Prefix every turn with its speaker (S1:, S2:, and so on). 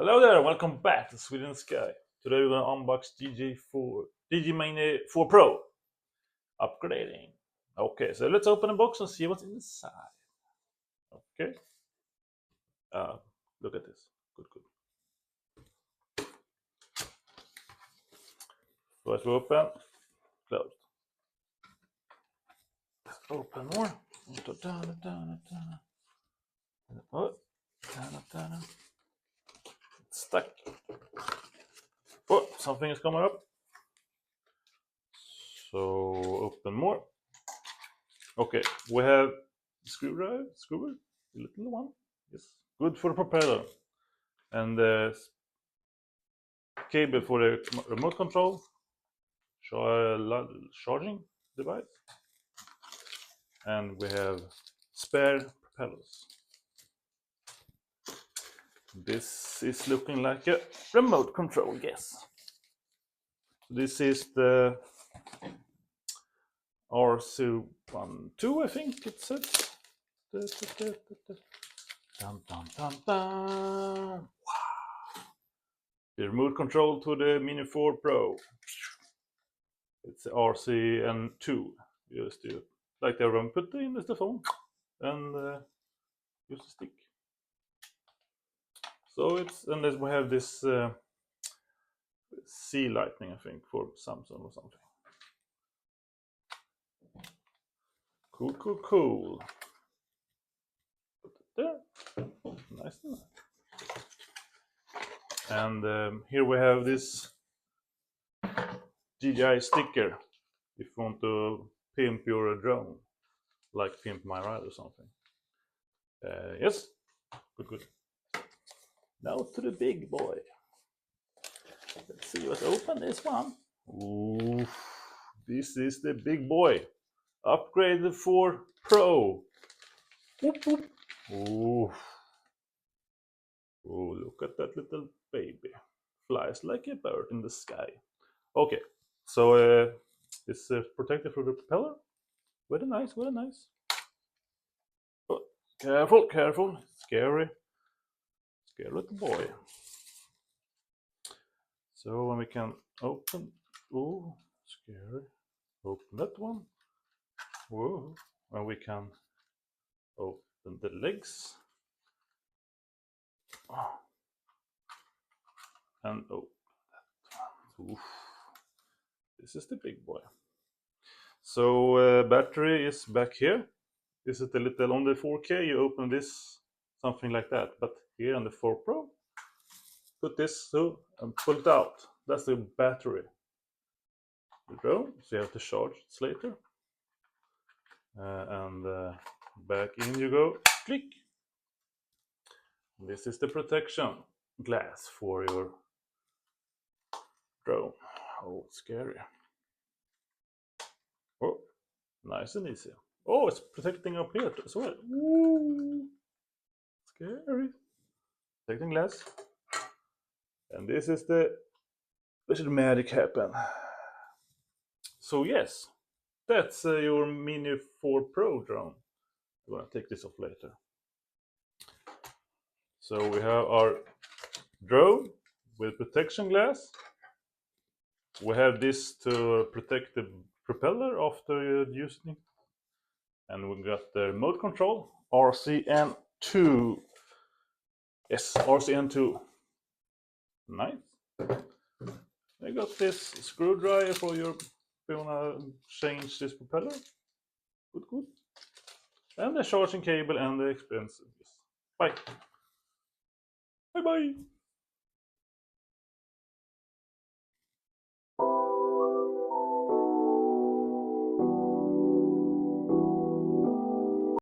S1: Hello there, welcome back to SwedeInTheSky. Today we're going to unbox DJI Mini 4 Pro. Upgrading. Okay, so let's open the box and see what's inside. Okay. Look at this. Good. First we open, closed. Let's open more. It's stuck. Oh, something is coming up. So open more. Okay, we have screwer, the little one. Yes, good for the propeller, and the cable for the remote control. Charging device, and we have spare propellers. This is looking like a remote control, yes. This is the RC12, I think it says. Dun, dun, dun, dun. Wow. The remote control to the Mini 4 Pro. It's RCN2. Just like the run, put in the phone and use the stick. So it's, unless we have this sea lightning, I think, for Samsung or something. Cool. Put it there. Nice. And here we have this DJI sticker if you want to pimp your drone, like Pimp My Ride or something. Yes, good. Now to the big boy. Let's see what's open this one. Ooh, this is the big boy. Upgraded 4 Pro. Whoop, whoop. Ooh, look at that little baby. Flies like a bird in the sky. Okay, so it's protected from the propeller. Very nice. Oh, careful. Scary little boy. So when we can open, oh, scary. Open that one. Whoa, and we can open the legs. Oh. And open that one. Oof. This is the big boy. So battery is back here. This is the little, on the 4K you open this, something like that. But here on the 4 Pro, put this through and pull it out. That's the battery. The drone, so you have to charge it later. And back in you go, click. This is the protection glass for your drone. Oh, it's scary. Oh, nice and easy. Oh, it's protecting up here as well. Ooh, scary. Protecting glass. And this is the, where should magic happen? So yes, that's your Mini 4 Pro drone. I'm gonna take this off later. So we have our drone with protection glass. We have this to protect the propeller after using it. And we got the remote control, RCN2. Yes, RCN2. Nice. I got this screwdriver for your, if you wanna change this propeller. Good. And the charging cable and the expensive. Bye. Bye.